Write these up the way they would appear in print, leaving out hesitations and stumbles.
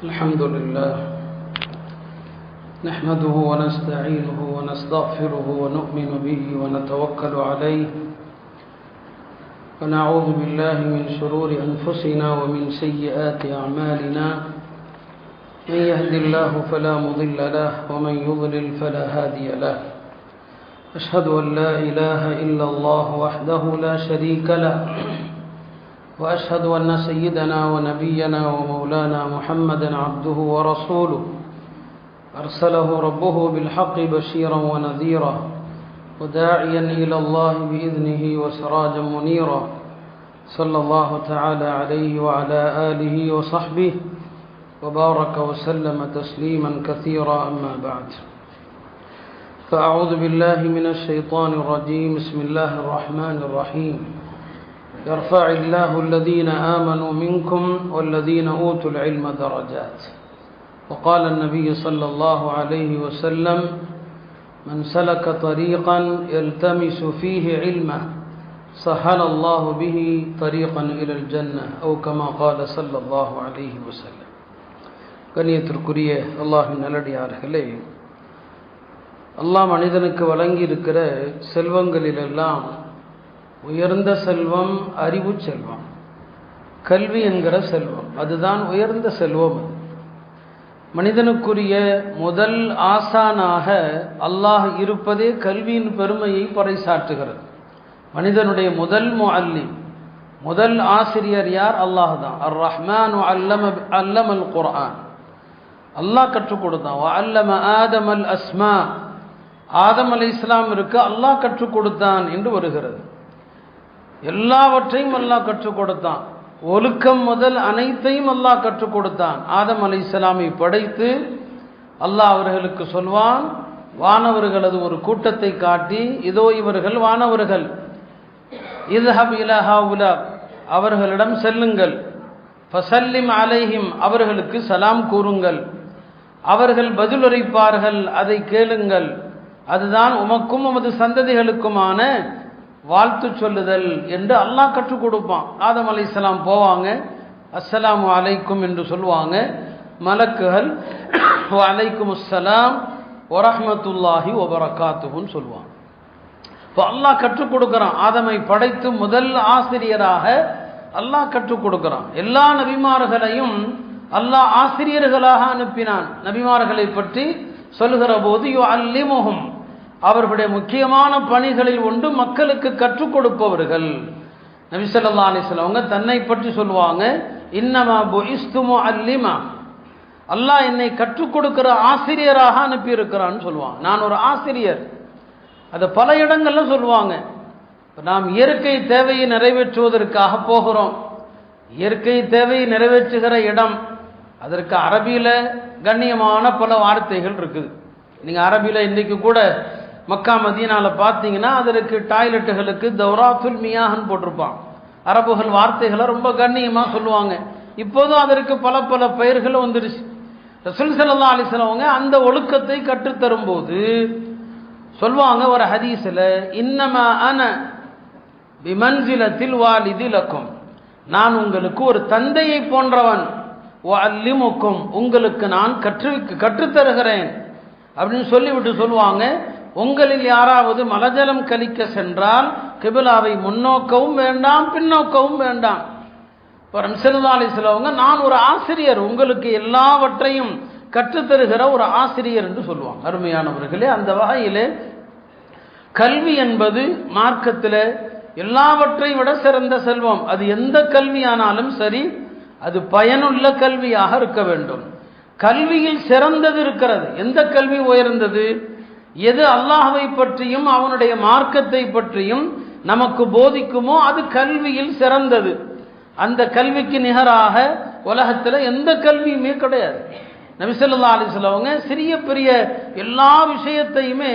الحمد لله نحمده ونستعينه ونستغفره ونؤمن به ونتوكل عليه ونعوذ بالله من شرور أنفسنا ومن سيئات أعمالنا من يهد الله فلا مضل له ومن يضلل فلا هادي له أشهد أن لا إله إلا الله وحده لا شريك له وأشهد أن سيدنا ونبينا ومولانا محمدا عبده ورسوله أرسله ربه بالحق بشيرا ونذيرا وداعيا إلى الله بإذنه وسراجا منيرا صلى الله تعالى عليه وعلى آله وصحبه وبارك وسلم تسليما كثيرا أما بعد فأعوذ بالله من الشيطان الرجيم بسم الله الرحمن الرحيم يرفع الله الذين آمنوا منكم والذين أوتوا العلم درجات وقال النبي صلى الله عليه وسلم من سلك طريقا يلتمس فيه علما سهل الله به طريقا إلى الجنة أو كما قال صلى الله عليه وسلم கண்ணியத்திற்குரிய அல்லாஹ்வின் நல்லடியார்களே, அல்லாஹ் மனிதனுக்கு வழங்கி இருக்கிற செல்வங்களிலெல்லாம் உயர்ந்த செல்வம் அறிவு செல்வம், கல்வி என்கிற செல்வம். அதுதான் உயர்ந்த செல்வம். மனிதனுக்குரிய முதல் ஆசானாக அல்லாஹ் இருப்பதே கல்வியின் பெருமையை பறைசாற்றுகிறது. மனிதனுடைய முதல் முஅல்லிம், முதல் ஆசிரியர் யார்? அல்லாஹ் தான். அர் ரஹ்மான் அல்லமல் குர்ஆன், அல்லாஹ் கற்றுக் கொடுத்தான். வஅல்லம ஆதமல் அஸ்மா, ஆதம் அலைஹிஸ்ஸலாம் இருக்கு அல்லாஹ் கற்றுக் கொடுத்தான் என்று வருகிறது. எல்லாவற்றையும் அல்லாஹ் கற்றுக் கொடுத்தான். ஒழுக்கம் முதல் அனைத்தையும் அல்லாஹ் கற்றுக் கொடுத்தான். ஆதம் அலைஹிஸ்ஸலாமை படைத்து அல்லாஹ் அவர்களுக்கு சொல்வான், வானவர்களது ஒரு கூட்டத்தை காட்டி, இதோ இவர்கள் வானவர்கள், இத்ஹப் இலா ஹாஉலா, அவர்களிடம் செல்லுங்கள், ஃபஸல்லிம் அலைஹிம், அவர்களுக்கு சலாம் கூறுங்கள், அவர்கள் பதிலுரைப்பார்கள், அதை கேளுங்கள், அதுதான் உமக்கும் உமது சந்ததிகளுக்குமான வாழ்த்து சொல்லுதல் என்று அல்லாஹ் கற்றுக் கொடுப்பான். ஆதம் அலைஹிஸ்ஸலாம் போவாங்க, அஸ்ஸலாமு அலைக்கும் என்று சொல்லுவாங்க. மலக்குகள் வலைக்கும் அஸ்ஸலாம் வரஹ்மத்துல்லாஹி வபரகாத்துஹுன்னு சொல்லுவாங்க. இப்போ அல்லாஹ் கற்றுக் கொடுக்குறான். ஆதமை படைத்து முதல் ஆசிரியராக அல்லாஹ் கற்றுக் கொடுக்குறான். எல்லா நபிமார்களையும் அல்லாஹ் ஆசிரியர்களாக அனுப்பினான். நபிமார்களை பற்றி சொல்லுகிற போது யுஅல்லிமுஹும், அவர்களுடைய முக்கியமான பணிகளில் ஒன்று மக்களுக்கு கற்றுக் கொடுப்பவர்கள். நபி ஸல்லல்லாஹு அலைஹி வஸல்லம் அவங்க தன்னை பற்றி சொல்லுவாங்க, இன்னமா புஇஸ்து முஅல்லிமா, அல்லாஹ் என்னை கற்றுக் கொடுக்கிற ஆசிரியராக அனுப்பி இருக்கிறான்னு சொல்லுவாங்க. நான் ஒரு ஆசிரியர். அதை பல இடங்கள்ல சொல்லுவாங்க. நாம் இயற்கை தேவையை நிறைவேற்றுவதற்காக போகிறோம். இயற்கை தேவையை நிறைவேற்றுகிற இடம், அதற்கு அரபியில கண்ணியமான பல வார்த்தைகள் இருக்குது. நீங்க அரபியில இன்னைக்கு கூட மக்கா மதீனால பார்த்தீங்கன்னா அதற்கு டாய்லெட்டுகளுக்கு தௌராத்துல் மியாஹ்னு போட்டிருப்பான். அரபுகள் வார்த்தைகளை ரொம்ப கண்ணியமா சொல்லுவாங்க. இப்போதும் அதற்கு பல பல பெயர்கள் வந்துருச்சு. ரசூல் ஸல்லல்லாஹு அலைஹி வஸல்லம் அந்த ஒழுக்கத்தை கற்றுத்தரும் போது சொல்லுவாங்க ஒரு ஹதீஸ்ல, இன்னமா அன பிமன்சிலத்தில் வாலிதி லக்கும், நான் உங்களுக்கு ஒரு தந்தையை போன்றவன், வஅல்லிமுக்கும், உங்களுக்கு நான் கற்றுத்தருகிறேன் அப்படின்னு சொல்லிவிட்டு சொல்லுவாங்க, உங்களில் யாராவது மலஜலம் கழிக்க சென்றால் கிபிலாவை முன்னோக்கவும் வேண்டாம் பின்னோக்கவும் வேண்டாம். ஸல்லல்லாஹு அலைஹி வஸல்லம் நான் ஒரு ஆசிரியர், உங்களுக்கு எல்லாவற்றையும் கற்றுத்தருகிற ஒரு ஆசிரியர் என்று சொல்லுவாங்க. அருமையானவர்களே, அந்த வகையிலே கல்வி என்பது மார்க்கத்தில் எல்லாவற்றை விட சிறந்த செல்வம். அது எந்த கல்வியானாலும் சரி, அது பயனுள்ள கல்வியாக இருக்க வேண்டும். கல்வியில் சிறந்தது இருக்கிறது. எந்த கல்வி உயர்ந்தது? எது அல்லாஹ்வை பற்றியும் அவனுடைய மார்க்கத்தை பற்றியும் நமக்கு போதிக்குமோ அது கல்வியில் சிறந்தது. அந்த கல்விக்கு நிகராக உலகத்தில் எந்த கல்வியுமே கிடையாது. நபி ஸல்லல்லாஹு அலைஹி வஸல்லம் சிறிய பெரிய எல்லா விஷயத்தையுமே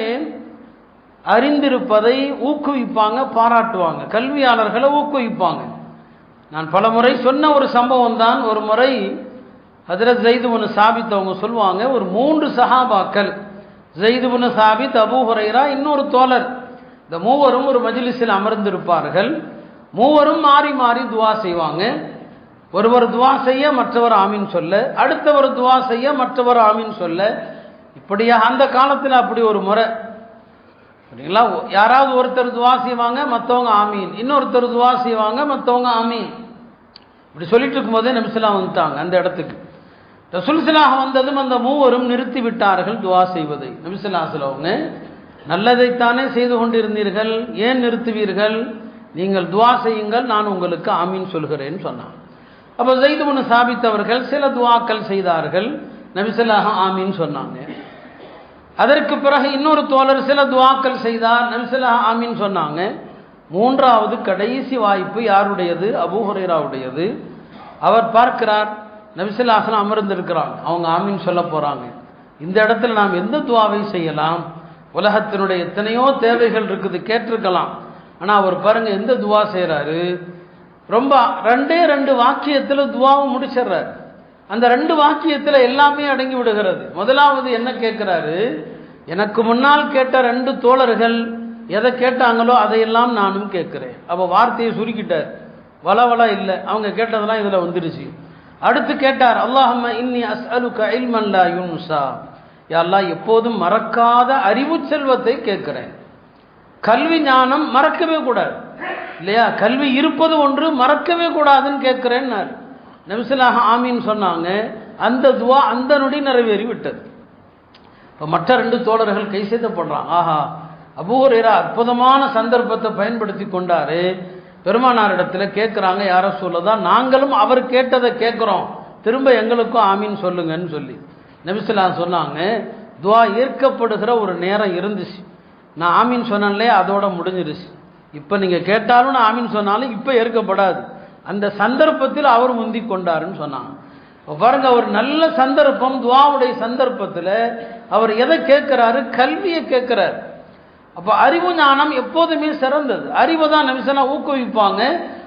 அறிந்திருப்பதை ஊக்குவிப்பாங்க, பாராட்டுவாங்க, கல்வியாளர்களை ஊக்குவிப்பாங்க. நான் பல முறை சொன்ன ஒரு சம்பவம் தான். ஒரு முறை ஹஜ்ரத் ஸைத் இப்னு சாபித் அவங்க சொல்லுவாங்க, ஒரு 3 சஹாபாக்கள், ஸைத் இப்னு சாபித், அபூ ஹுரைரா, இன்னொரு தோழர், இந்த மூவரும் ஒரு மஜ்லிஸில் அமர்ந்திருப்பார்கள். மூவரும் மாறி மாறி துவா செய்வாங்க. ஒருவர் துவா செய்ய மற்றவர் ஆமீன் சொல்ல, அடுத்தவர் துவா செய்ய மற்றவர் ஆமீன் சொல்ல. இப்படியா அந்த காலத்தில் அப்படி ஒரு முறை சரிங்களா? யாராவது ஒருத்தர் துவா செய்வாங்க, மற்றவங்க ஆமீன், இன்னொருத்தர் துவா செய்வாங்க, மற்றவங்க ஆமீன். இப்படி சொல்லிட்டு இருக்கும்போதே நபிஸலாம் வந்துட்டாங்க அந்த இடத்துக்கு. ரசூலுல்லாஹ் வந்ததும் அந்த மூவரும் நிறுத்தி விட்டார்கள் துவா செய்வதை. நபிஸலாம் அவங்க, நல்லதைத்தானே செய்து கொண்டிருந்தீர்கள், ஏன் நிறுத்துவீர்கள்? நீங்கள் துவா செய்யுங்கள், நான் உங்களுக்கு ஆமீன் சொல்கிறேன்னு சொன்னாங்க. அப்போ ஸைத் இப்னு சாபித் அவர்கள் சில துவாக்கள் செய்தார்கள், நபிஸலாம் ஆமீன் சொன்னாங்க. அதற்கு பிறகு இன்னொரு தோழர் சில துவாக்கள் செய்தார், நபிஸலாம் ஆமீன் சொன்னாங்க. மூன்றாவது கடைசி வாய்ப்பு யாருடையது? அபூ ஹுரைராவுடையது. அவர் பார்க்கிறார், நபிஸல்லாம் அமர்ந்திருக்கிறாங்க, அவங்க ஆமீன் சொல்ல போறாங்க. இந்த இடத்துல நாம் எந்த துவாவை செய்யலாம்? உலகத்தினுடைய எத்தனையோ தேவைகள் இருக்குது, கேட்டிருக்கலாம். ஆனா அவர் பாருங்க எந்த துவா செய்யறாரு, ரொம்ப 2 வாக்கியத்துல துவாவும் முடிச்சிடுறாரு. அந்த 2 வாக்கியத்துல எல்லாமே அடங்கி விடுகிறது. முதலாவது என்ன கேட்கிறாரு, எனக்கு முன்னால் கேட்ட 2 தோழர்கள் எதை கேட்டாங்களோ அதையெல்லாம் நானும் கேட்கிறேன். அப்போ வார்த்தையை சுருக்கிட்டார், வளவள இல்லை, அவங்க கேட்டதெல்லாம் இதுல வந்துருச்சு. அடுத்து கேட்டார், அல்லாஹும்ம இன்னி அஸ்அலுக இல்மன் லா யுன்ஸா, யா அல்லாஹ் எப்போதும் மறக்காத அறிவு செல்வத்தை கேட்கிறேன். கல்வி ஞானம் மறக்கவே கூடாது இல்லையா? கல்வி இருப்பது ஒன்று, மறக்கவே கூடாதுன்னு கேட்கிறேன்னார். நபிஸலாம் ஆமீன் சொன்னாங்க. அந்த துவா அந்த நொடி நிறைவேறி விட்டது. இப்போ மற்ற 2 தோழர்கள் கை செய்தப்படுறாங்க, ஆஹா அபூ ஹுரைரா அற்புதமான சந்தர்ப்பத்தை பயன்படுத்தி கொண்டாரு. பெருமானாரிடத்துல கேட்குறாங்க, யார சொல்லதான் நாங்களும் அவர் கேட்டதை கேட்குறோம், திரும்ப எங்களுக்கும் ஆமீன் சொல்லுங்கன்னு சொல்லி. நபிஸலாம் சொன்னாங்க, துவா ஏற்கப்படுகிற ஒரு நேரம் இருந்துச்சு, நான் ஆமீன் சொன்னேன்லே அதோட முடிஞ்சிருச்சு. இப்போ நீங்கள் கேட்டாலும் நான் ஆமீன் சொன்னாலும் இப்போ ஏற்கப்படாது. அந்த சந்தர்ப்பத்தில் அவர் முந்தி கொண்டாருன்னு சொன்னாங்க. பாருங்க, ஒரு நல்ல சந்தர்ப்பம், துவாவுடைய சந்தர்ப்பத்தில் அவர் எதை கேட்கிறாரு? கல்வியை கேட்கிறார். அப்போ அறிவு ஞானம் எப்போதுமே சிறந்தது. அறிவை தான் நபிஸலாம் ஊக்குவிப்பாங்க.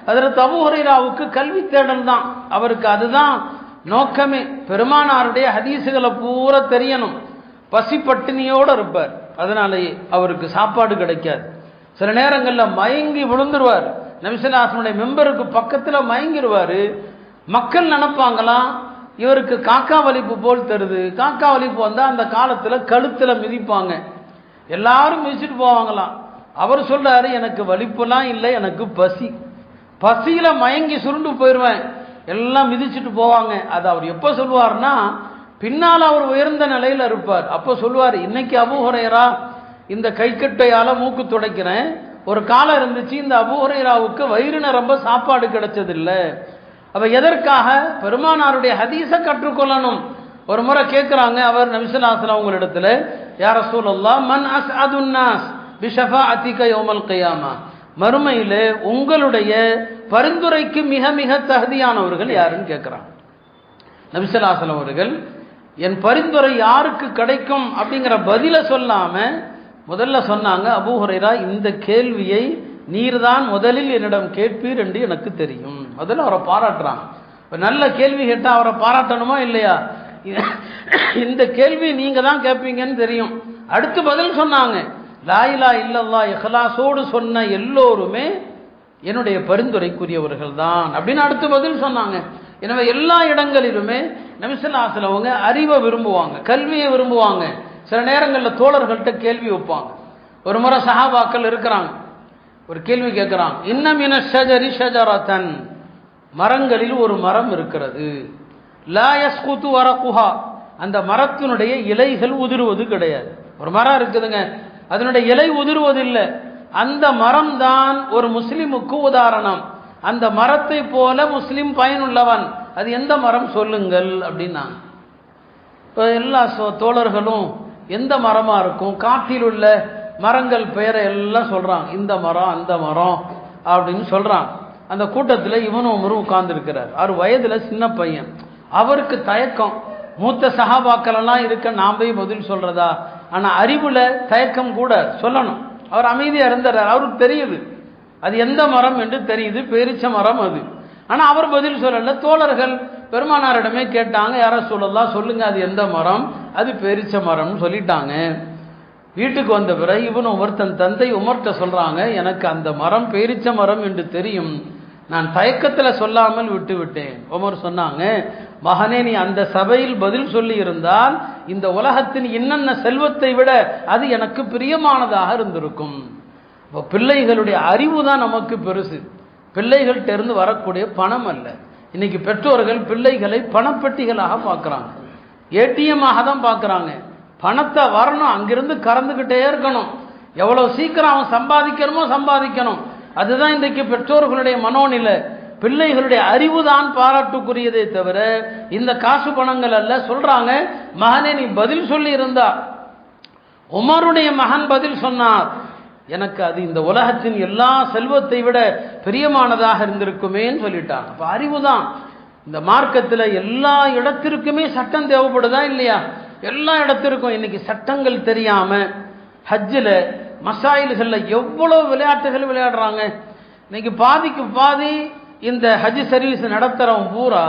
அதில் அபூ ஹுரைராவுக்கு கல்வி தேடல் தான், அவருக்கு அதுதான் நோக்கமே. பெருமானாருடைய ஹதீஸுகளை பூரா தெரியணும். பசி பட்டினியோடு இருப்பார், அதனாலேயே அவருக்கு சாப்பாடு கிடைக்காது. சில நேரங்களில் மயங்கி விழுந்துருவார், நபிஸல்லாஹுடைய மெம்பருக்கு பக்கத்தில் மயங்கிடுவார். மக்கள் நினைப்பாங்களாம் இவருக்கு காக்கா வலிப்பு போல் தருது. காக்கா வலிப்பு வந்தால் அந்த காலத்தில் கழுத்தில் மிதிப்பாங்க, எல்லாரும் மிதிச்சுட்டு போவாங்களாம். அவர் சொல்றாரு, எனக்கு வலிப்புலாம் இல்லை, எனக்கு பசி, பசியில மயங்கி சுருண்டு போயிடுவேன், எல்லாம் மிதிச்சுட்டு போவாங்க. அது அவர் எப்போ சொல்லுவார்னா, பின்னால் அவர் உயர்ந்த நிலையில் இருப்பார். அப்போ சொல்லுவார், இன்னைக்கு அபூ ஹுரைரா இந்த கைக்கட்டையால மூக்கு துடைக்கிறேன், ஒரு காலம் இருந்துச்சு இந்த அபூ ஹுரைராவுக்கு வயிறு நிரம்ப சாப்பாடு கிடைச்சதில்லை. அப்ப எதற்காக? பெருமானாருடைய ஹதீஸை கற்றுக்கொள்ளணும். ஒரு முறை கேட்குறாங்க அவர் நபிஸல்லாஹு அவங்களிடத்துல, யா ரசூலல்லாஹ் மன் அஸ்அதுன் நாஸ் பிஷஃபாஅதிக யௌமல் கியாமா, மறுமையிலே உங்களுடைய பரிந்துரைக்கு மிக மிக தகுதியானவர்கள் யாருன்னு கேட்குறாங்க. நபிஸல்லாஹு அவர்கள் என் பரிந்துரை யாருக்கு கிடைக்கும் அப்படிங்கிற பதில சொல்லாம முதல்ல சொன்னாங்க, அபூ ஹுரைரா இந்த கேள்வியை நீர்தான் முதலில் என்னிடம் கேட்பீர் என்று எனக்கு தெரியும். முதல்ல அவரை பாராட்டுறாங்க. இப்போ நல்ல கேள்வி கேட்டால் அவரை பாராட்டணுமா இல்லையா? இந்த கேள்வி நீங்க தான் கேட்பீங்கன்னு தெரியும். அடுத்து பதில் சொன்னாங்க, லா இலாஹ இல்லல்லாஹ் இஹ்லாஸோடு சொன்ன எல்லோருமே என்னுடைய பரிந்துரைக்குரியவர்கள் தான் அப்படின்னு அடுத்து பதில் சொன்னாங்க. எனவே எல்லா இடங்களிலுமே நபிஸல்லாஹு அவங்க அறிவை விரும்புவாங்க, கல்வியை விரும்புவாங்க. சில நேரங்களில் தோழர்கள்ட்ட கேள்வி வைப்பாங்க. ஒரு முறை சஹாபாக்கள் இருக்கிறாங்க, ஒரு கேள்வி கேட்கிறாங்க, இன்னமின ஷஜரி ஷஜரதன், மரங்களில் ஒரு மரம் இருக்கிறது, லா யஸ்குது வரகுஹா, அந்த மரத்தினுடைய இலைகள் உதிர்வது கிடையாது. ஒரு மரம் இருக்குதுங்க, அதனுடைய இலை உதிர்வதில்லை. அந்த மரம் தான் ஒரு முஸ்லிமுக்கு உதாரணம். அந்த மரத்தை போல முஸ்லிம் பயனுள்ளவன், அது எந்த மரம் சொல்லுங்கள் அப்படின்னா. இப்போ எல்லா தோழர்களும் எந்த மரமா இருக்கும், காட்டில் உள்ள மரங்கள் பெயரை எல்லாம் சொல்றாங்க, இந்த மரம் அந்த மரம் அப்படின்னு சொல்றாங்க. அந்த கூட்டத்தில் இவனும் உமரும் உட்கார்ந்து இருக்கிறார். அவர் வயதுல சின்ன பையன், அவருக்கு தயக்கம். மூத்த சஹாபாக்கள் எல்லாம் இருக்க நாம் போய் பதில் சொல்றதா? ஆனா அறிவுல தயக்கம் கூட சொல்லணும். அவர் அமைதியா இருந்தார், அவருக்கு தெரியுது அது எந்த மரம் என்று தெரியுது, பேரிச்ச மரம் அது. ஆனா அவர் பதில் சொல்லல. தோழர்கள் பெருமானாரிடமே கேட்டாங்க, யார சொல்லலாம், சொல்லுங்க அது எந்த மரம்? அது பேரிச்ச மரம்னு சொல்லிட்டாங்க. வீட்டுக்கு வந்த பிறகு இவன் உமர் தன் தந்தை உமர்கிட்ட சொல்றாங்க, எனக்கு அந்த மரம் பேரிச்ச மரம் என்று தெரியும், நான் தயக்கத்தில் சொல்லாமல் விட்டு விட்டேன். உமர் சொன்னாங்க, மகனே நீ அந்த சபையில் பதில் சொல்லி இருந்தால் இந்த உலகத்தின் இன்னென்ன செல்வத்தை விட அது எனக்கு பிரியமானதாக இருந்திருக்கும். இப்போ பிள்ளைகளுடைய அறிவு தான் நமக்கு பெருசு, பிள்ளைகள்கிட்ட இருந்து வரக்கூடிய பணம் அல்ல. இன்னைக்கு பெற்றோர்கள் பிள்ளைகளை பணப்பெட்டிகளாக பார்க்குறாங்க, ஏடிஎம்மாக தான் பார்க்குறாங்க. பணத்தை வரணும், அங்கிருந்து கறந்துக்கிட்டே இருக்கணும், எவ்வளோ சீக்கிரம் அவன் சம்பாதிக்கணும். அதுதான் இன்றைக்கு பெற்றோர்களுடைய மனோநிலை. பிள்ளைகளுடைய அறிவு தான் பாராட்டுக்குரியதே தவிர இந்த காசு பணங்கள் அல்ல. சொல்றாங்க, மகனே நீ பதில் சொல்லி இருந்தா, உமருடைய மகன் பதில் சொன்னார், எனக்கு அது இந்த உலகத்தின் எல்லா செல்வத்தை விட பிரியமானதாக இருந்திருக்குமேன்னு சொல்லிட்டான். அப்ப அறிவு தான். இந்த மார்க்கத்தில் எல்லா இடத்திற்குமே சட்டம் தேவைப்படுதா இல்லையா? எல்லா இடத்திற்கும் இன்னைக்கு சட்டங்கள் தெரியாம ஹஜ்ஜில் மசாயில்களில் எவ்வளவு விளையாட்டுகள் விளையாடுறாங்க. இன்னைக்கு பாதிக்கு பாதி இந்த ஹஜ் சர்வீஸ் நடத்துறவன் பூரா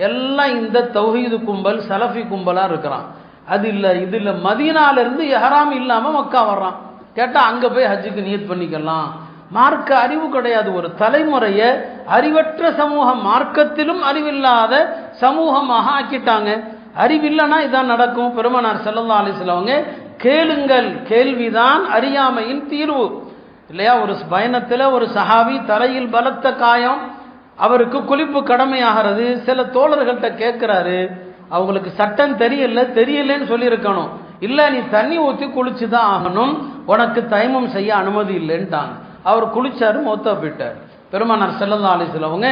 எல்லாம் இந்த தௌஹீது கும்பல் சலஃபி கும்பலாக இருக்கிறான். அது இல்லை இது இல்லை, மதீனாலிருந்து எஹராம் இல்லாமல் மக்கா வர்றான். கேட்டால் அங்கே போய் ஹஜ்ஜுக்கு நியத் பண்ணிக்கலாம். மார்க்க அறிவு கிடையாது. ஒரு தலைமுறையை அறிவற்ற சமூகம், மார்க்கத்திலும் அறிவில்லாத சமூகமாக ஆக்கிட்டாங்க. அறிவில்லைன்னா இதான் நடக்கும். பெருமானார் ஸல்லல்லாஹு அலைஹி வஸல்லம் கேளுங்கள், கேள்விதான் அறியாமையின் தீர்வு இல்லையா? ஒரு பயணத்தில் ஒரு சஹாபி தலையில் பலத்த காயம், அவருக்கு குளிப்பு கடமையாகிறது. சில தோழர்கள்ட்ட கேட்கிறாரு, அவங்களுக்கு சட்டம் தெரியலன்னு சொல்லியிருக்கணும். இல்லை நீ தண்ணி ஊற்றி குளிச்சு தான் ஆகணும், உனக்கு தயமம் செய்ய அனுமதி இல்லைன்ட்டாங்க. அவர் குளிச்சாரு, மௌத்தா போயிட்டார். பெருமானார் ஸல்லல்லாஹு அலைஹி வஸல்லம்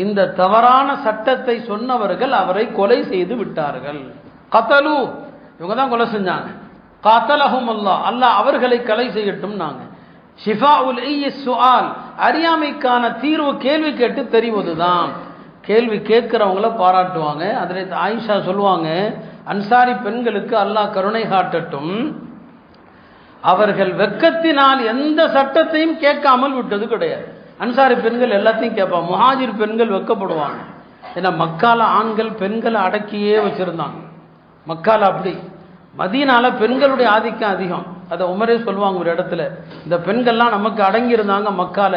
இந்த தவறான சட்டத்தை சொன்னவர்கள் அவரை கொலை செய்து விட்டார்கள். கத்தலு, இவங்க தான் கொலை செஞ்சாங்க. காத்தலஹும் அல்லாஹ், அல்லாஹ் அவர்களை கொலை செய்யட்டும். நாங்க ஷிஃபாஉல் சுஆல், அறியாமைக்கான தீர்வு கேள்வி கேட்டு தெரிவதுதான். கேள்வி கேட்கிறவங்கள பாராட்டுவாங்க. அதில் ஆயிஷா சொல்லுவாங்க, அன்சாரி பெண்களுக்கு அல்லாஹ் கருணை காட்டட்டும், அவர்கள் வெட்கத்தினால் எந்த சட்டத்தையும் கேட்காமல் விட்டது கிடையாது. அன்சாரி பெண்கள் எல்லாத்தையும் கேட்பாங்க. முஹாஜிர் பெண்கள் வெட்கப்படுவாங்க. ஏன்னா மக்கால ஆண்கள் பெண்களை அடக்கியே வச்சிருந்தாங்க. மக்கால அப்படி, மதீனால பெண்களுடைய ஆதிக்கம் அதிகம். அதை உமரே சொல்லுவாங்க ஒரு இடத்துல, இந்த பெண்கள்லாம் நமக்கு அடங்கி இருந்தாங்க மக்கால.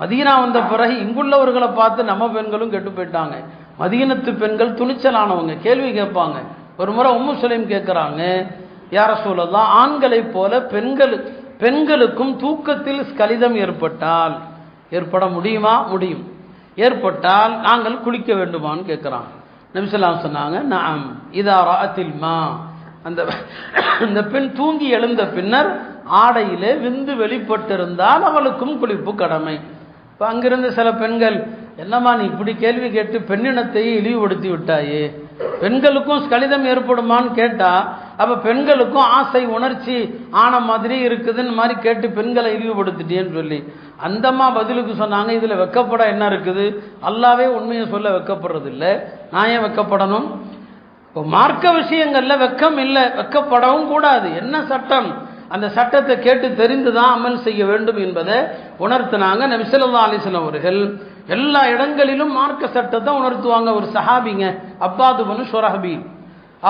மதீனா வந்த பிறகு இங்குள்ளவர்களை பார்த்து நம்ம பெண்களும் கெட்டு போயிட்டாங்க. மதீனத்து பெண்கள் துணிச்சலானவங்க, கேள்வி கேட்பாங்க. ஒரு முறை உம்மு சுலைம் கேட்குறாங்க, யா ரசூலல்லாஹ், ஆண்களை போல பெண்களுக்கும் தூக்கத்தில் ஸ்கலிதம் ஏற்பட முடியுமா? முடியும். ஏற்பட்டால் நாங்கள் குளிக்க வேண்டுமான்னு கேட்குறாங்க. நபி ஸல்லல்லாஹு அலைஹி வஸல்லம் சொன்னாங்க, நஅம் இதா ரஅத்தில் மா, அந்த பெண் தூங்கி எழுந்த பின்னர் ஆடையிலே விந்து வெளிப்பட்டிருந்தால் அவளுக்கும் குளிப்பு கடமை. இப்போ அங்கிருந்து சில பெண்கள், என்னம்மா நீ இப்படி கேள்வி கேட்டு பெண்ணினத்தையே இழிவுபடுத்தி விட்டாயே, பெண்களுக்கும் ஸ்கலிதம் ஏற்படுமான்னு கேட்டா, அப்ப பெண்களுக்கும் ஆசை உணர்ச்சி ஆன மாதிரி இருக்குதுன்னு மாதிரி கேட்டு பெண்களை இழிவுபடுத்திட்டேன்னு சொல்லி அந்தம்மா பதிலுக்கு சொன்னாங்க, இதுல வெக்கப்பட என்ன இருக்குது? அல்லாவே உண்மையை சொல்ல வெக்கப்படுறது இல்லை, நான் ஏன் வெக்கப்படணும்? மார்க்க விஷயங்கள்ல வெக்கம் இல்லை, வெக்கப்படவும் கூடாது. என்ன சட்டம், அந்த சட்டத்தை கேட்டு தெரிந்துதான் அமல் செய்ய வேண்டும் என்பதை உணர்த்தினாங்க. நபி ஸல்லல்லாஹு அலைஹி வஸல்லம் அவர்கள் எல்லா இடங்களிலும் மார்க்க சட்டத்தை உணர்த்துவாங்க. ஒரு சஹாபிங்க அப்பாது இப்னு ஷுரஹ்பீல்,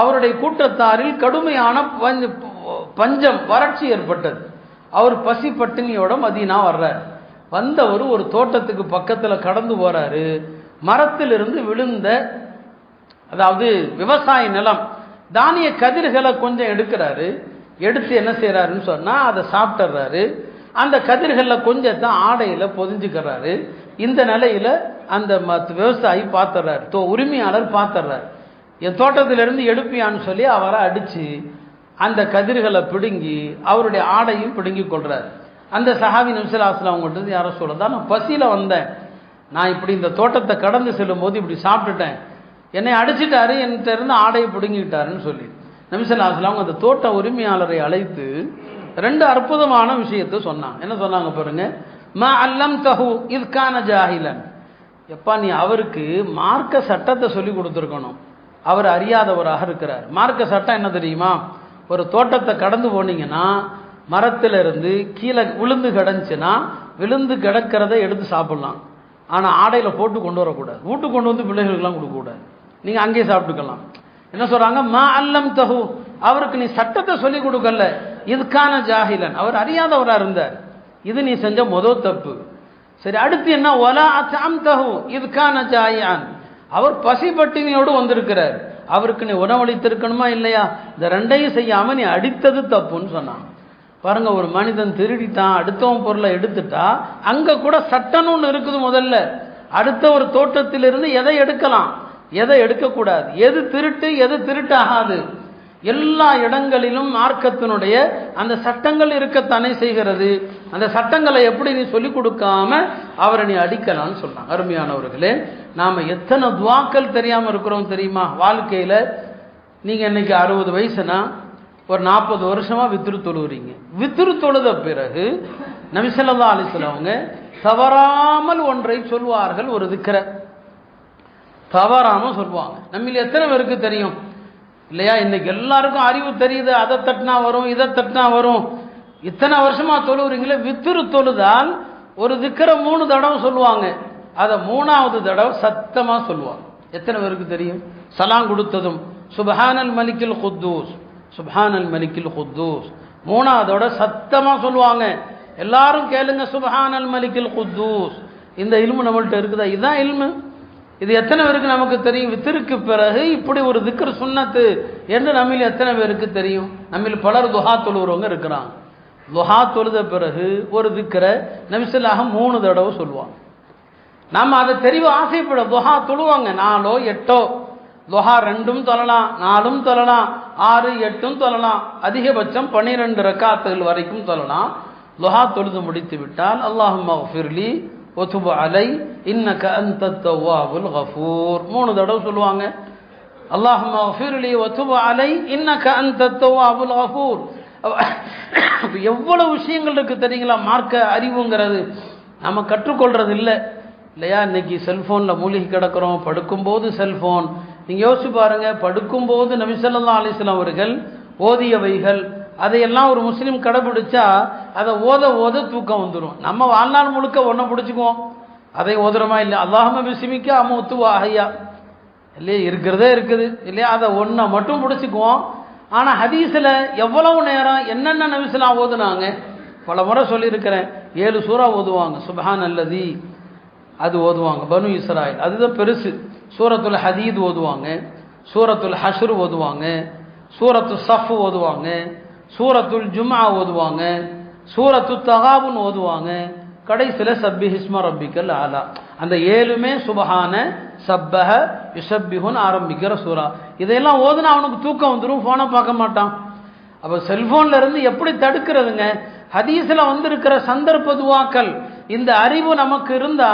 அவருடைய கூட்டத்தாரில் கடுமையான பஞ்சம், வறட்சி ஏற்பட்டது. அவர் பசி பட்டினியோட மதீனா வர்றார். வந்தவர் ஒரு தோட்டத்துக்கு பக்கத்தில் கடந்து போறாரு. மரத்திலிருந்து விழுந்த, அதாவது விவசாய நிலம், தானிய கதிர்களை கொஞ்சம் எடுக்கிறாரு. எடுத்து என்ன செய்யறாருன்னு சொன்னா அதை சாப்பிட்றாரு. அந்த கதிர்களில் கொஞ்சத்தை ஆடையில பொதிஞ்சுக்கிறாரு. இந்த நிலையில அந்த விவசாயி பார்த்துறாரு, உரிமையாளர் பார்த்துறாரு, என் தோட்டத்திலிருந்து எடுப்பியான்னு சொல்லி அவரை அடிச்சு அந்த கதிர்களை பிடுங்கி அவருடைய ஆடையும் பிடுங்கி கொள்றாரு. அந்த சஹாபி நபி ஸல்லல்லாஹு அலைஹி வஸல்லம் அவங்கள்ட்ட, யார சொல்லதான், நான் பசியில வந்தேன், நான் இப்படி இந்த தோட்டத்தை கடந்து செல்லும் போது இப்படி சாப்பிட்டுட்டேன், என்னை அடிச்சிட்டாரு, என்கிட்ட இருந்து ஆடையை பிடுங்கிட்டாருன்னு சொல்லி நபி ஸல்லல்லாஹு அலைஹி வஸல்லம் அந்த தோட்ட உரிமையாளரை அழைத்து ரெண்டு அற்புதமான விஷயத்தை சொன்னாங்க. என்ன சொன்னாங்க பாருங்க, மா அல்லம்தஹு இஸ் கான ஜாஹிலன், எப்பா நீ அவருக்கு மார்க்க சட்டத்தை சொல்லி கொடுத்துருக்கணும், அவர் அறியாதவராக இருக்கிறார். மார்க்க சட்டம் என்ன தெரியுமா? ஒரு தோட்டத்தை கடந்து போனீங்கன்னா மரத்துல இருந்து கீழே விழுந்து கிடந்துச்சுன்னா விழுந்து கிடக்கிறத எடுத்து சாப்பிடலாம், ஆனா ஆடையில போட்டு கொண்டு வரக்கூடாது, வீட்டுக்கு கொண்டு வந்து பிள்ளைகளுக்கெல்லாம் கொடுக்கக்கூடாது, நீங்க அங்கேயே சாப்பிட்டுக்கலாம். என்ன சொல்றாங்க, மா அல்லம்தஹு, அவருக்கு நீ சட்டத்தை சொல்லி கொடுக்கல, இதுக்கான ஜாஹிலன், அவர் அறியாதவராக இருந்தார், இது நீ செஞ்ச முதல் தப்பு. சரி, அடுத்து என்ன? வலா அத்அம்தஹு இத் கான ஜாயிஅன். அவர் பசி பட்டினியோடு வந்திருக்கிறார், அவருக்கு நீ உணவளித்திருக்கணுமா இல்லையா? இந்த ரெண்டையும் செய்யாம நீ அடித்தது தப்புன்னு சொன்னான். பாருங்க, ஒரு மனிதன் திருடிட்டான், அடுத்தவன் பொருளை எடுத்துட்டா அங்க கூட சட்டம்னு ஒன்று இருக்குது. முதல்ல அடுத்த ஒரு தோட்டத்திலிருந்து எதை எடுக்கலாம், எதை எடுக்கக்கூடாது, எது திருட்டு எது திருட்டாகாது, எல்லா இடங்களிலும் மார்க்கத்தினுடைய அந்த சட்டங்கள் இருக்கத்தானே செய்கிறது. அந்த சட்டங்களை எப்படி நீ சொல்லிக் கொடுக்காம அவரை நீ அடிக்கலாம்னு சொன்னாங்க. அருமையானவர்களே, நாம எத்தனை துவாக்கள் தெரியாம இருக்கிறோம் தெரியுமா? வாழ்க்கையில நீங்க இன்னைக்கு 60 வயசுனா ஒரு 40 வருஷமா வித்ரு தொழுகிறீங்க. வித்ரு தொழுத பிறகு நபி ஸல்லல்லாஹு அலைஹி வஸல்லம் அவங்க தவறாமல் ஒன்றை சொல்வார்கள், ஒரு திக்ர தவறாம சொல்லுவாங்க. நம்மள எத்தனை பேருக்கு தெரியும் இல்லையா? இன்னைக்கு எல்லாருக்கும் அறிவு தெரியுது, அதை தட்டினா வரும், இதை தட்டினா வரும். இத்தனை வருஷமா தொழுகிறீங்களே, வித்ரு தொழுதால் ஒரு திக்ர 3 தடவை சொல்லுவாங்க, அதை 3வது தடவை சத்தமா சொல்லுவாங்க. எத்தனை பேருக்கு தெரியும்? சலாம் கொடுத்ததும் சுப்ஹானல் மலிக்கில் குத்தூஸ், சுப்ஹானல் மலிக்கில் குத்தூஸ் 3வதோட சத்தமா சொல்லுவாங்க. எல்லாரும் கேளுங்க, சுப்ஹானல் மலிக்கில் குத்தூஸ். இந்த இல்மு நம்மள்ட்ட இருக்குதா? இதுதான் இல்மு. இது எத்தனை பேருக்கு நமக்கு தெரியும்? வித்திருக்கு பிறகு இப்படி ஒரு திக்ர் சுன்னத்து என்று நம்மில் எத்தனை பேருக்கு தெரியும்? நம்மில் பலர் துஹா தொழுகிறவங்க இருக்கிறாங்க. துஹா தொழுத பிறகு ஒரு திக்ரை நபி ஸல்லல்லாஹு 3 தடவை சொல்லுவாங்க. நாம் அதை தெரிவு ஆசைப்பட துஹா தொழுவாங்க 4ஓ 8ஓ, துஹா 2ம் தொழலாம், 4ம் தொழலாம், 6 8ம் தொழலாம், அதிகபட்சம் 12 ரக்காத்துகள் வரைக்கும் தொழலாம். துஹா தொழுது முடித்து விட்டால் அல்லாஹும்ம ஃபிர்லி வதுப் அலை இன்னக அன்தத் தவ்வாபுல் கஃபூர் 3 தடவை சொல்லுவாங்க. அல்லாஹும்ம ஃபிர்லி வதுப் அலை இன்னக அன்தத் தவ்வாபுல் கஃபூர். எவ்வளவு விஷயங்கள் இருக்கு தெரியுங்களா? மார்க்க அறிவுங்கிறது நம்ம கற்றுக்கொள்றது இல்லை இல்லையா? இன்னைக்கு செல்போனில் மூழ்கி கிடக்கிறோம், படுக்கும்போது செல்போன். நீங்கள் யோசிச்சு பாருங்க, படுக்கும்போது நபி ஸல்லல்லாஹு அலைஹி வஸல்லம் அவர்கள் ஓதியவைகள் அதையெல்லாம் ஒரு முஸ்லீம் கடைபிடிச்சா அதை ஓத ஓத தூக்கம் வந்துடும். நம்ம வாழ்நாள் முழுக்க ஒன்றை பிடிச்சிக்குவோம், அதை ஓதுறமா இல்லை? அல்லாஹும்ம பிஸ்மிக்க அமூத்து வஅஹ்யா இல்லையா? இருக்கிறதே இருக்குது இல்லையா? அதை ஒன்றை மட்டும் பிடிச்சிக்குவோம். ஆனால் ஹதீஸில் எவ்வளவு நேரம் என்னென்ன நபி ஸல்லல்லாஹு ஓதுனாங்க பல முறை சொல்லியிருக்கிறேன். 7 சூரா ஓதுவாங்க. சுப்ஹான் அல்லதி அது ஓதுவாங்க, பனு இஸ்ராயில் அதுதான் பெருசு. சூரத்துல் ஹதீத் ஓதுவாங்க, சூரத்துல் ஹஷ்ர் ஓதுவாங்க, சூரத்து சஃப் ஓதுவாங்க, சூரத்துல் ஜும்ஆ ஓதுவாங்க, சூரத்து தகாபுன் ஓதுவாங்க, கடைசியில் சப்பிஹ் இஸ்ம ரப்பிக்கல் ஆலா. அந்த 7மே சுபஹான சப்பஹ யுஸப்பிஹுன் ஆரம்பிக்கிற சூரா. இதையெல்லாம் ஓதுனா அவனுக்கு தூக்கம் வந்துடும், ஃபோனை பார்க்க மாட்டான். அப்போ செல்போன்ல இருந்து எப்படி தடுக்கிறதுங்க? ஹதீஸில் வந்திருக்கிற சந்தர்ப்ப துவாக்கள், இந்த அறிவு நமக்கு இருந்தா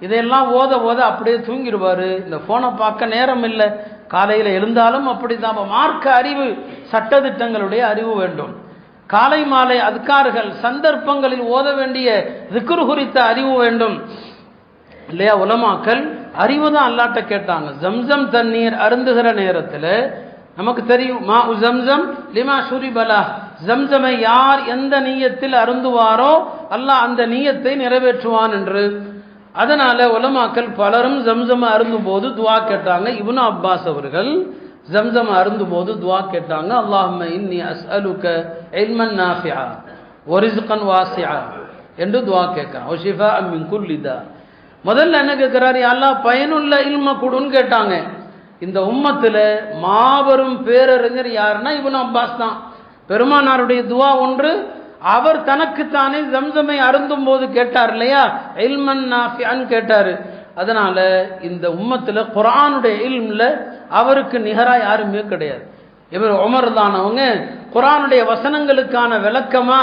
இதையெல்லாம் ஓத ஓத அப்படியே தூங்கிடுவாரு. இந்த போனை பார்க்க நேரம் இல்லை, காலையில் எழுந்தாலும் அப்படிதான். மார்க்க அறிவு, சட்டதிட்டங்களுடைய அறிவு வேண்டும். காலை மாலை அதுக்கார்கள் சந்தர்ப்பங்களில் ஓத வேண்டிய திக்ர் குறித்த அறிவு வேண்டும் இல்லையா? உலமாக்கள் அறிவு தான் அல்லாட்ட கேட்டாங்க. ஜம்சம் தண்ணீர் அருந்துகிற நேரத்தில் நமக்கு தெரியும், மா உ ஜம்சம் லிமா ஷுரிபலா, ஜம்சமை யார் எந்த நீயத்தில் அருந்துவாரோ அல்லாஹ் அந்த நீயத்தை நிறைவேற்றுவான் என்று. அதனால உலமாக்கள் பலரும் ஜம்சம் அருந்தும் போது துவா கேட்டாங்க. இப்னு அப்பாஸ் அவர்கள் ஜம்சம் அருந்தும் போது துவா கேட்டாங்க, அல்லாஹும்ம இன்னி அஸ்அலுக இல்மன் நாஃபிஆ வ ரிஸ்கன் வாசிஆ என்று துவா கேட்கிறான். வ ஷிஃபாஅன் மின் குல்லி தா. முதல்ல என்ன கேட்கிறாரு? யா அல்லாஹ் பயனுள்ள இல்ம கொடுன்னு கேட்டாங்க. இந்த உம்மத்துல மாபெரும் பேரறிஞர் யாருன்னா இப்னு அப்பாஸ் தான். பெருமானாருடைய துவா ஒன்று, அவர் தனக்குத்தானே ஜம்சமை அருந்தும் போது கேட்டார் இல்லையா, இல்மன் நாஃபிஅன் கேட்டாரு. அதனால இந்த உம்மத்துல குர்ஆனுடைய இல்ம்ல அவருக்கு நிகரா யாருமே கிடையாது. இவர் உமர் தான். அவங்க குர்ஆனுடைய வசனங்களுக்கான விளக்கமா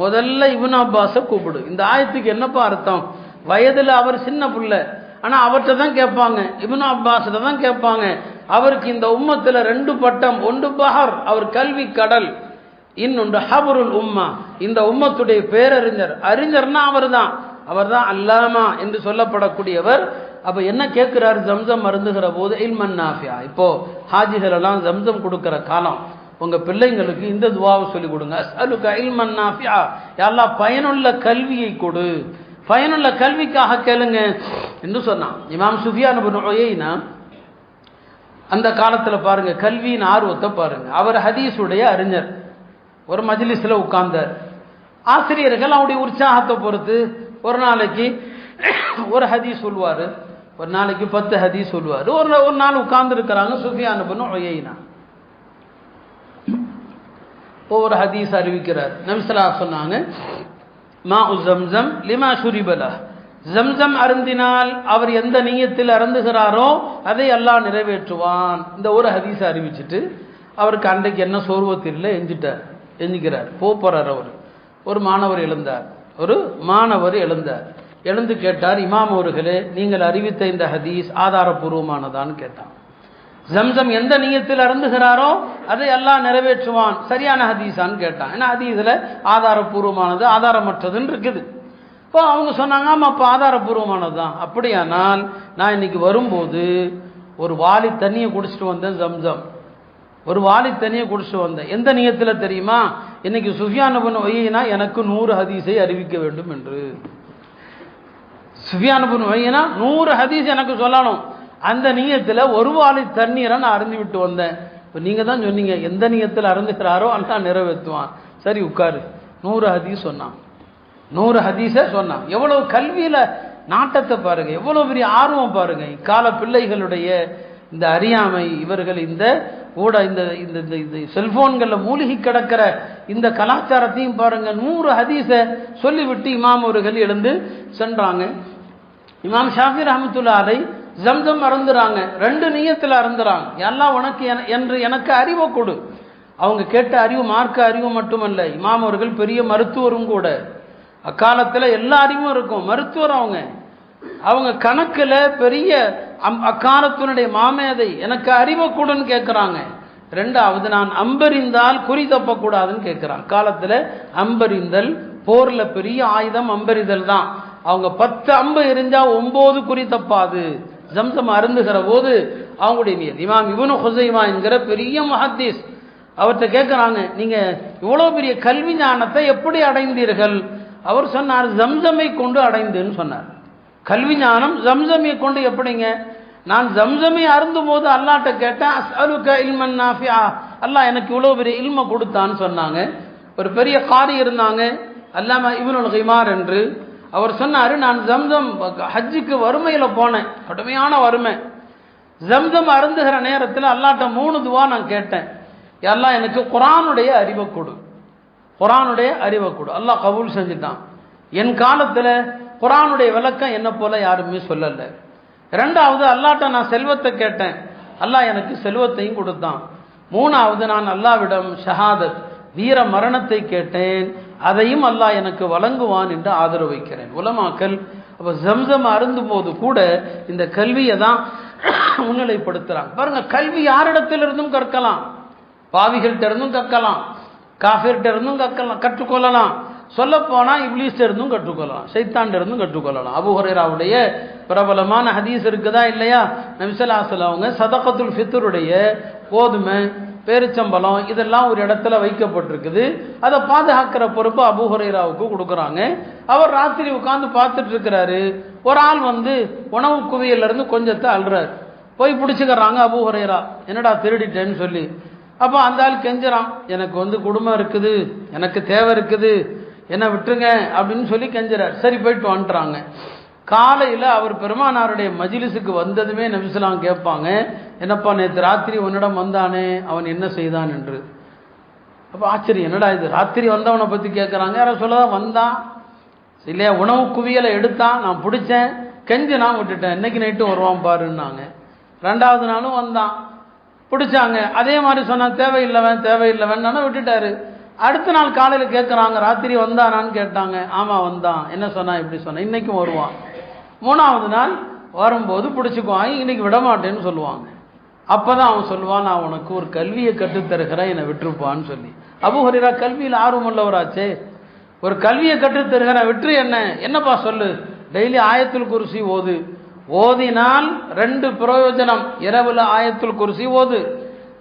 முதல்ல இப்னு அப்பாஸை கூப்பிடு. இந்த ஆயத்துக்கு என்னப்பா அர்த்தம்? வயதுல அவர் சின்ன புள்ள, ஆனா அவர்கிட்ட தான் கேட்பாங்க, இப்னு அப்பாஸ்கிட்ட தான் கேட்பாங்க. அவருக்கு இந்த உம்மத்துல 2 பட்டம், ஒன்று பஹர் அவர் கல்வி கடல், இன்னொன்று ஹபருல் உம்மா இந்த உம்மத்துடைய பேரறிஞர். அறிஞர்னா அவர்தான் அல்லாமா என்று சொல்லப்படக்கூடியவர். அப்ப என்ன கேட்கிறார்? ஜம்சம் அருந்துகிற போது இல்மன் நாஃபியா. இப்போ ஹாஜிகள் எல்லாம் ஜம்சம் கொடுக்கிற காலம், உங்க பிள்ளைங்களுக்கு இந்த துவாவை சொல்லிக் கொடுங்க. அஸ்அலுக இல்மன் நாஃபியா, யா அல்லாஹ் பயனுள்ள கல்வியை கொடு, பயனுள்ள கல்விக்காக கேளுங்க என்று சொன்னான். இமாம் சுஃபியான் இப்னு உயைனா அந்த காலத்துல பாருங்க, கல்வியின் ஆர்வத்தை பாருங்க. அவர் ஹதீஸுடைய அறிஞர். ஒரு மஜ்லிஸ்ல உட்கார்ந்தார். ஆசிரியர்கள் அவருடைய உற்சாகத்தை பொறுத்து ஒரு நாளைக்கு ஒரு ஹதீஸ் சொல்லுவார், ஒரு நாளைக்கு 10 ஹதீஸ் சொல்லுவார். ஒரு நாள் உட்கார்ந்து இருக்கிறாங்க சுஃபியான் இப்னு உயைனா, ஒவ்வொரு ஹதீஸ் அறிவிக்கிறார். நபி ஸல்லல்லாஹு அலைஹி சொன்னாங்க, மாஉ ஜம்ஸம் லிமா ஷுரிபல, ஜம்ஸம் அருந்தினால் அவர் எந்த நியத்தில் அருந்துகிறாரோ அதை அல்லாஹ் நிறைவேற்றுவான். இந்த ஒரு ஹதீஸ் அறிவிச்சிட்டு அவருக்கு அன்றைக்கு என்ன சோர்வத்தில் எஞ்சிக்கிறார், போறார். அவர் ஒரு மாணவர் எழுந்தார். எழுந்து கேட்டார், இமாம் அவர்களே, நீங்கள் அறிவித்த இந்த ஹதீஸ் ஆதாரபூர்வமானதான்னு கேட்டான். ஜம்சம் எந்த நியத்தில் அருந்துகிறாரோ அதை அல்லாஹ் நிறைவேற்றுவான், சரியான ஹதீஸான்னு கேட்டான். ஏன்னா ஹதீஸில் ஆதாரபூர்வமானது ஆதாரமற்றதுன்னு இருக்குது. இப்போ அவங்க சொன்னாங்க, ஆமாம் அப்போ ஆதாரபூர்வமானது தான். அப்படியானால் நான் இன்னைக்கு வரும்போது ஒரு வாளி தண்ணியை குடிச்சிட்டு வந்தேன், ஜம்சம் ஒரு வாளி தண்ணியை குடிச்சிட்டு வந்தேன். எந்த நியத்தில் தெரியுமா? இன்னைக்கு சுஃபியான் இப்னு உயைனா எனக்கு 100 ஹதீஸை அறிவிக்க வேண்டும் என்று. சுஃபியான் இப்னு உயைனா 100 ஹதீஸ் எனக்கு சொல்லணும், அந்த நியத்தில் ஒரு வாளி தண்ணீரை நான் அருந்தி விட்டு வந்தேன். இப்போ நீங்கள் தான் சொன்னீங்க எந்த நியத்தில் அருந்துகிறாரோ அல்லாஹ் நிறைவேற்றுவான். சரி உட்காரு. 100 ஹதீஸ் சொன்னான், 100 ஹதீஸை சொன்னான். எவ்வளவு கல்வியில் நாட்டத்தை பாருங்க, எவ்வளோ பெரிய ஆர்வம் பாருங்க. இக்கால பிள்ளைகளுடைய இந்த அறியாமை, இவர்கள் இந்த செல்போன்களில் மூழ்கி கிடக்கிற இந்த கலாச்சாரத்தையும் பாருங்க. 100 ஹதீஸை சொல்லிவிட்டு இமாம் அவர்கள் எழுந்து சென்றாங்க. இமாம் ஷாஃபி ரஹ்மத்துல்லாஹி அலைஹி ஜம்சம் அருந்துறாங்க, 2 நியத்தில் அருந்துறாங்க. எல்லாம் உனக்கு என்று எனக்கு அறிவை கொடு. அவங்க கேட்ட அறிவு மார்க்க அறிவு மட்டுமல்ல, இமாம் அவர்கள் பெரிய மருத்துவரும் கூட. அக்காலத்தில் எல்லா அறிவும் இருக்கும், மருத்துவர். அவங்க கணக்கில் பெரிய அக்காலத்தினுடைய மாமேதை, எனக்கு அறிவை கூடன்னு கேட்குறாங்க. 2வது, நான் அம்பறிந்தால் குறி தப்பக்கூடாதுன்னு கேட்குறாங்க. காலத்தில் அம்பறிந்தல், போரில் பெரிய ஆயுதம் அம்பறிதல் தான். அவங்க 10 அம்பு எரிஞ்சா 9 குறி தப்பாது. ஜம்சம் அருந்துகிற போது அவங்களுடைய நியத். இமாம் இப்னு ஹுஸைமா என்கிற பெரிய முஹத்தீஸ், அவர்கிட்ட கேட்குறாங்க, நீங்கள் இவ்வளோ பெரிய கல்வி ஞானத்தை எப்படி அடைந்தீர்கள்? அவர் சொன்னார், ஜம்சமை கொண்டு அடைந்துன்னு சொன்னார். கல்வி ஞானம் ஜம்சமை கொண்டு எப்படிங்க? நான் ஜம்சமை அருந்தும் போது அல்லாஹ்ட்ட கேட்டேன், அஸ்அலுக இல்மன் நாஃபிஆ, அல்லாஹ் எனக்கு இவ்வளோ பெரிய இல்மை கொடுத்தான்னு சொன்னாங்க. ஒரு பெரிய காரி இருந்தாங்க, அல்லாமா இப்னுல் கிமார் என்று. அவர் சொன்னார், நான் ஜம்சம் ஹஜ்ஜுக்கு வறுமையில் போனேன், கடுமையான வறுமை. ஜம்சம் அருந்துகிற நேரத்தில் அல்லாஹ்ட்ட 3 துவா நான் கேட்டேன். அல்லாஹ் எனக்கு குர்ஆனுடைய அறிவை கொடு, குர்ஆனுடைய அறிவை கொடு. அல்லாஹ் கபூல் செஞ்சுட்டான். என் காலத்தில் குர்ஆனுடைய விளக்கம் என்ன போல யாருமே சொல்லலை. 2வது, அல்லாஹ்ட்ட நான் செல்வத்தை கேட்டேன், அல்லாஹ் எனக்கு செல்வத்தையும் கொடுத்தான். 3வது, நான் அல்லாஹ்விடம் ஷஹாதத், வீர மரணத்தை கேட்டேன், அதையும் அல்லாஹ் எனக்கு வழங்குவான் என்று ஆதரவு வைக்கிறேன். உலமாக்கள் அப்போ ஜம்சம் அருந்தும் போது கூட இந்த கல்வியை தான் முன்னிலைப்படுத்துகிறாங்க. பாருங்க, கல்வி யாரிடத்திலிருந்தும் கற்கலாம், பாவிகள்கிட்ட இருந்தும் கற்கலாம், காஃபிர்கிட்ட இருந்தும் கற்றுக்கொள்ளலாம். சொல்லப்போனால் இப்லீஸ்ட இருந்தும் கற்றுக்கொள்ளலாம், ஷைத்தான்ட இருந்தும் கற்றுக்கொள்ளலாம். அபூ ஹுரைராவுடைய பிரபலமான ஹதீஸ் இருக்குதா இல்லையா? நபி ஸல்லல்லாஹு அலைஹி வஸல்லம் அவங்க சதகத்துல் ஃபித்ருடைய கோதுமை, பேரிச்சம்பழம் இதெல்லாம் ஒரு இடத்துல வைக்கப்பட்டிருக்குது. அதை பாதுகாக்கிற பொறுப்பு அபூ ஹுரைராவுக்கு கொடுக்குறாங்க. அவர் ராத்திரி உட்கார்ந்து பார்த்துட்டு இருக்கிறாரு. ஒரு ஆள் உணவு குவியலிருந்து கொஞ்சத்தை அள்ளுறாரு. போய் பிடிச்சிக்கிறாங்க அபூ ஹுரைரா, என்னடா திருடிட்டேன்னு சொல்லி. அப்போ அந்த ஆள் கெஞ்சுறான், எனக்கு குடும்பம் இருக்குது, எனக்கு தேவை இருக்குது, என்ன விட்டுருங்க அப்படின்னு சொல்லி கெஞ்சுறார். சரி போயிட்டு வந்துட்டாங்க. காலையில் அவர் பெருமானாருடைய மஜ்லிஸுக்கு வந்ததுமே நபி ஸல்லல்லாஹு அலைஹி வஸல்லம் கேட்பாங்க, என்னப்பா நேற்று ராத்திரி உன்னிடம் வந்தானே அவன் என்ன செய்தான் என்று. அப்போ ஆச்சரியம், என்னடா இது ராத்திரி வந்தவனை பற்றி கேட்குறாங்க. யாரை சொல்லதான் வந்தான் இல்லையா, உணவு குவியலை எடுத்தான், நான் பிடிச்சேன், கெஞ்சு நான் விட்டுட்டேன், இன்னைக்கு நைட்டும் வருவான் பாருன்னாங்க. 2வது நாளும் வந்தான், பிடிச்சாங்க, அதே மாதிரி சொன்னான், தேவையில்லைவன் விட்டுட்டாரு. அடுத்த நாள் காலையில் கேட்குறாங்க, ராத்திரி வந்தானான்னு கேட்டாங்க. ஆமாம் வந்தான், என்ன சொன்னான், இப்படி சொன்னான், இன்னைக்கும் வருவான். 3வது நாள் வரும்போது பிடிச்சிக்குவாங்க, இன்னைக்கு விடமாட்டேன்னு சொல்லுவாங்க. அப்போ தான் அவன் சொல்லுவான், நான் உனக்கு ஒரு கல்வியை கற்றுத்தருகிறேன், என்னை விட்டுருப்பான்னு சொல்லி. அபூ ஹுரைரா கல்வியில் ஆர்வம் உள்ளவராச்சே, ஒரு கல்வியை கற்றுத்தருகிறேன், விட்டுரு என்னப்பா சொல்லு. டெய்லி ஆயத்துல் குர்சி ஓதினால் 2 பிரயோஜனம். இரவுல ஆயத்துல் குர்சி ஓது,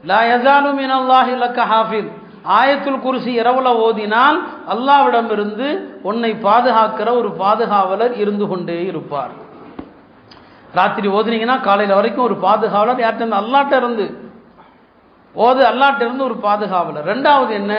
லா யஸாலு மினல்லாஹி லக ஹாஃபிஸ். ஆயத்துல் குர்சி இரவுல ஓதினால் அல்லாஹ்விடமிருந்து உன்னை பாதுகாக்கிற ஒரு பாதுகாவலர் இருந்து கொண்டே இருப்பார். ராத்திரி ஓதுனீங்கன்னா காலையில் வரைக்கும் ஒரு பாதுகாவலர் யார்கிட்ட இருந்து? அல்லாஹ்ட்ட இருந்து ஓது, அல்லாஹ்ட்ட இருந்து ஒரு பாதுகாவலர். 2வது என்ன,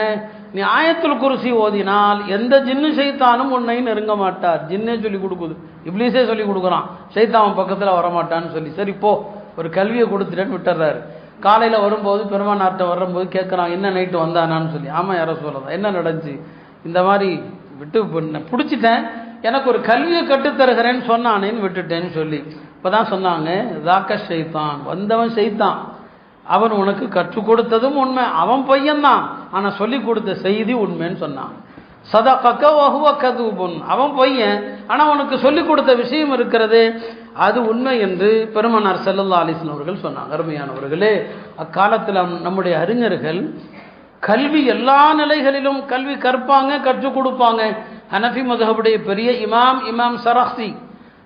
நீ ஆயத்துல் குர்சி ஓதினால் எந்த ஜின்னு சைத்தானும் உன்னை நெருங்க மாட்டார். ஜின்னே சொல்லி கொடுக்குது, இப்லீஸே சொல்லி கொடுக்குறான், சைத்தான் பக்கத்தில் வரமாட்டான்னு சொல்லி. சரி போ, ஒரு கல்வியை கொடுத்துட்டேன்னு விட்டுறாரு. காலையில் வரும்போது பெருமானார்ட்ட வரும்போது கேட்குறான், என்ன நைட்டு வந்தானான்னு சொல்லி. ஆமாம் யாரோ சொல்லலாம், என்ன நடந்துச்சு, இந்த மாதிரி விட்டு பிடிச்சிட்டேன், எனக்கு ஒரு கல்வியை கற்றுத்தருகிறேன்னு சொன்னானேன்னு விட்டுட்டேன்னு சொல்லி. இப்போ தான் சொன்னாங்க, தாக்க ஷைத்தான், வந்தவன் ஷைத்தான், அவன் உனக்கு கற்றுக் கொடுத்ததும் உண்மை, அவன் பையன்தான், ஆனால் சொல்லி கொடுத்த செய்தி உண்மைன்னு சொன்னான். சதகக வஹுவ கதூபுன், அவன் பையன், ஆனால் உனக்கு சொல்லிக் கொடுத்த விஷயம் இருக்கிறது அது உண்மை என்று பெருமானார் ஸல்லல்லாஹு அலைஹி வஸல்லம் அவர்கள் சொன்னாங்க. அருமையானவர்களே, அக்காலத்தில் நம்முடைய அறிஞர்கள் கல்வி எல்லா நிலைகளிலும் கல்வி கற்பாங்க, கற்றுக் கொடுப்பாங்க. ஹனஃபி மதுஹபுடைய பெரிய இமாம் சரஹ்சி,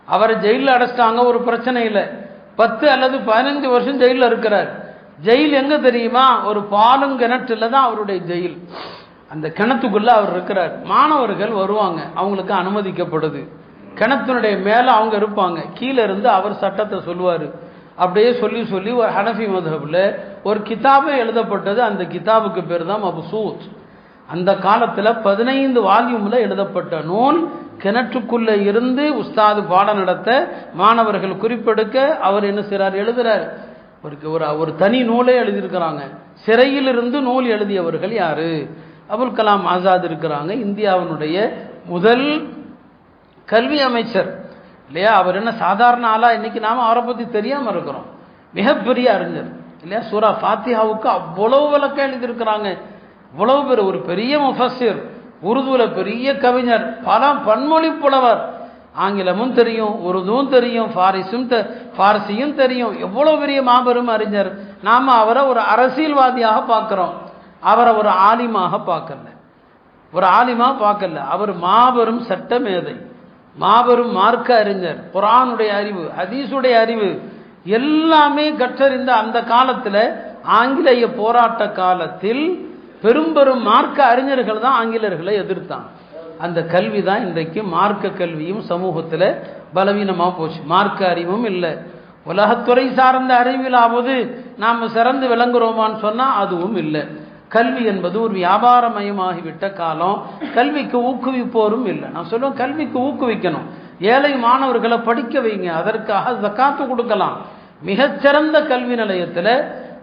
அவரை ஜெயிலில் அடைச்சிட்டாங்க, ஒரு பிரச்சனை இல்லை, 10 அல்லது 15 வருஷம் ஜெயிலில் இருக்கிறார். ஜெயில் எங்க தெரியுமா, ஒரு பாலும் கிணற்றுல தான் அவருடைய ஜெயில். அந்த கிணத்துக்குள்ள அவர் இருக்கிறார். மாணவர்கள் வருவாங்க, அவங்களுக்கு அனுமதிக்கப்படுது. கிணத்தினுடைய மேலே அவங்க இருப்பாங்க, கீழே இருந்து அவர் சட்டத்தை சொல்லுவார். அப்படியே சொல்லி சொல்லி ஒரு ஹனஃபி மதுஹபில் ஒரு கிதாபே எழுதப்பட்டது. அந்த கிதாபுக்கு பேர் தான் மப்சூத். அந்த காலத்தில் 15 வால்யூமில் எழுதப்பட்ட நூல். கிணற்றுக்குள்ளே இருந்து உஸ்தாது பாடம் நடத்த, மாணவர்கள் குறிப்பெடுக்க அவர் என்ன செய்கிறார், எழுதுறார். ஒரு தனி நூலே எழுதியிருக்கிறாங்க. சிறையிலிருந்து நூல் எழுதியவர்கள் யாரு? அபுல் கலாம் ஆசாத் இருக்கிறாங்க, இந்தியாவினுடைய முதல் கல்வி அமைச்சர் இல்லையா. அவர் என்ன சாதாரண ஆளா? இன்னைக்கு நாம அவரை பற்றி தெரியாமல் இருக்கிறோம். மிகப்பெரிய அறிஞர் இல்லையா. சூரா ஃபாத்திஹாவுக்கு அவ்வளவு விளக்கம் எழுதியிருக்கிறாங்க. இவ்வளவு பேர், ஒரு பெரிய முஃபஸ்ஸிர், உருதுல பெரிய கவிஞர், பல பன்மொழி புலவர், ஆங்கிலமும் தெரியும், உருதுவும் தெரியும், ஃபாரிசியும் தெரியும். எவ்வளவு பெரிய மாபெரும் அறிஞர். நாம அவரை ஒரு அரசியல்வாதியாக பார்க்கிறோம், அவரை ஒரு ஆலிமாக பார்க்கல. அவர் மாபெரும் சட்ட மேதை, மாபெரும் மார்க்க அறிஞர், குர்ஆனுடைய அறிவு, ஹதீஸுடைய அறிவு எல்லாமே கற்றறிந்த அந்த காலத்தில், ஆங்கிலேய போராட்ட காலத்தில் பெரும் மார்க்க அறிஞர்கள் தான் ஆங்கிலேயர்களை எதிர்த்தாங்க. அந்த கல்வி தான் இன்றைக்கு மார்க்க கல்வியும் சமூகத்தில் பலவீனமாக போச்சு. மார்க்க அறிவும் இல்லை. உலகத்துறை சார்ந்த அறிவிலாவது நாம் சிறந்து விளங்குறோமான்னு சொன்னால் அதுவும் இல்லை. கல்வி என்பது ஒரு வியாபாரமயமாகிவிட்ட காலம். கல்விக்கு ஊக்குவிப்போரும் இல்லை. நான் சொல்லுவேன், கல்விக்கு ஊக்குவிக்கணும். ஏழை மாணவர்களை படிக்க வைங்க, அதற்காக ஜக்காத்து கொடுக்கலாம். மிகச்சிறந்த கல்வி நிலையத்தில்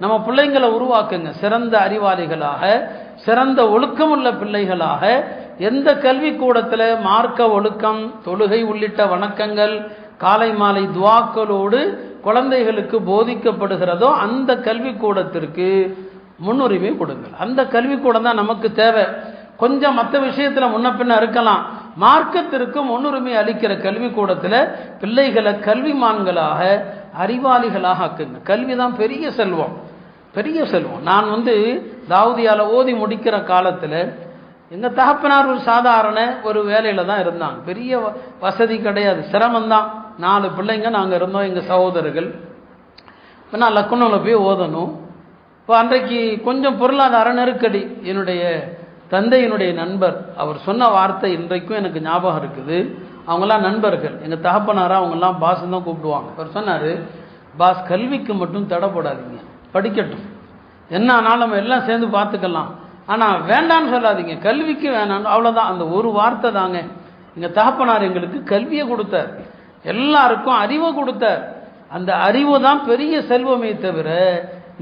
நம்ம பிள்ளைங்களை உருவாக்குங்க, சிறந்த அறிவாளிகளாக, சிறந்த ஒழுக்கமுள்ள பிள்ளைகளாக. எந்த கல்வி கூடத்தில் மார்க்க ஒழுக்கம், தொழுகை உள்ளிட்ட வணக்கங்கள், காலை மாலை துவாக்களோடு குழந்தைகளுக்கு போதிக்கப்படுகிறதோ அந்த கல்வி கூடத்திற்கு முன்னுரிமை கொடுங்கள். அந்த கல்வி கூடம் தான் நமக்கு தேவை. கொஞ்சம் மற்ற விஷயத்தில் முன்ன பின்ன இருக்கலாம், மார்க்கத்திற்கு முன்னுரிமை அளிக்கிற கல்வி கூடத்தில் பிள்ளைகளை கல்விமான்களாக, அறிவாளிகளாக ஆக்குங்க. கல்வி தான் பெரிய செல்வம், பெரிய செல்வம். நான் தாவூதியால ஓதி முடிக்கிற காலத்தில் எங்கள் தகப்பனார் ஒரு சாதாரண ஒரு வேலையில் தான் இருந்தாங்க. பெரிய வசதி கிடையாது, சிரமந்தான். 4 பிள்ளைங்க நாங்கள் இருந்தோம், எங்கள் சகோதரர்கள். இப்போ நான் லக்னோவில் போய் ஓதணும். இப்போ அன்றைக்கு கொஞ்சம் பொருளாதார நெருக்கடி. என்னுடைய தந்தையினுடைய நண்பர் அவர் சொன்ன வார்த்தை இன்றைக்கும் எனக்கு ஞாபகம் இருக்குது. அவங்களாம் நண்பர்கள், எங்கள் தகப்பனாராக அவங்கெல்லாம் பாஸ் தான் கூப்பிடுவாங்க. அவர் சொன்னார், பாஸ் கல்விக்கு மட்டும் தடை போடாதீங்க, படிக்கட்டும், என்ன ஆனாலும் நம்ம எல்லாம் சேர்ந்து பார்த்துக்கலாம், ஆனால் வேண்டான்னு சொல்லாதீங்க, கல்விக்கு வேணான்னு. அவ்வளோதான், அந்த ஒரு வார்த்தை தாங்க. எங்கள் தகப்பனார் எங்களுக்கு கல்வியை கொடுத்தார், எல்லாருக்கும் அறிவை கொடுத்தார். அந்த அறிவு தான் பெரிய செல்வமே தவிர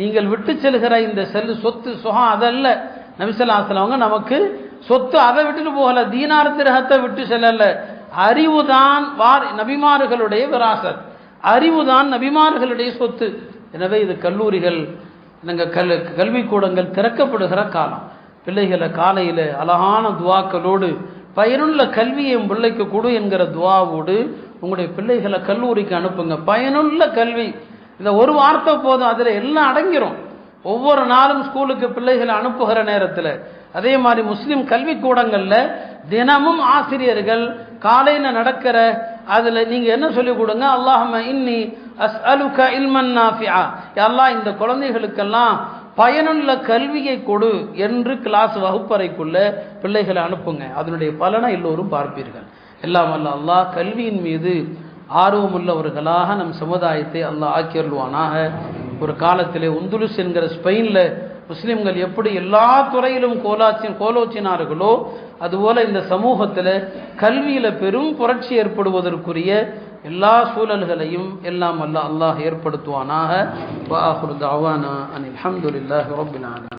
நீங்கள் விட்டு செல்கிற இந்த சொத்து சுகம் அதல்ல. நபி ஸல்லல்லாஹு அலைஹி வஸல்லம் நமக்கு சொத்து அதை விட்டுட்டு போகல, தீனார் திரஹத்தை விட்டு செல்லல. அறிவுதான் நபிமார்களுடைய விராசத், அறிவுதான் நபிமார்களுடைய சொத்து. எனவே இது கல்லூரிகள், கல்விக்கூடங்கள் திறக்கப்படுகிற காலம். பிள்ளைகளை காலையில் அழகான துவாக்களோடு, பயனுள்ள கல்வியை பிள்ளைக்கு கொடு என்கிற துவாவோடு உங்களுடைய பிள்ளைகளை கல்லூரிக்கு அனுப்புங்க. பயனுள்ள கல்வி, இந்த ஒரு வார்த்தை போதும், அதில் எல்லாம் அடங்கிரும். ஒவ்வொரு நாளும் ஸ்கூலுக்கு பிள்ளைகளை அனுப்புகிற நேரத்தில், அதே மாதிரி முஸ்லீம் கல்வி கூடங்களில் தினமும் ஆசிரியர்கள் காலையில் நடக்கிற அதில் நீங்கள் என்ன சொல்லிக் கொடுங்க, அல்லாஹும்ம இன்னி அஸ்அலுக இல்மன் நாஃபிஆ, அல்லாஹ் இந்த குழந்தைகளுக்கெல்லாம் பயனுள்ள கல்வியை கொடு என்று கிளாஸ் வகுப்பறைக்குள்ள பிள்ளைகளை அனுப்புங்க. அதனுடைய பலனை எல்லோரும் பார்ப்பீர்கள். எல்லாம் அல்ல அல்லாஹ் கல்வியின் மீது ஆர்வமுள்ளவர்களாக நம் சமுதாயத்தை அல்லாஹ் ஆக்கியருள்வானாக. ஒரு காலத்திலே உந்துலுஸ் என்கிற ஸ்பெயினில் முஸ்லிம்கள் எப்படி எல்லா துறையிலும் கோலோச்சினார்களோ அதுபோல இந்த சமூகத்தில் கல்வியில் பெரும் புரட்சி ஏற்படுவதற்குரிய எல்லா சூழல்களையும் எல்லாம் அல்லாஹ் ஏற்படுத்துவானாக. வ ஆகிரு தஅவானா அனில் ஹம்துலில்லாஹி ரப்பில் ஆலமீன்.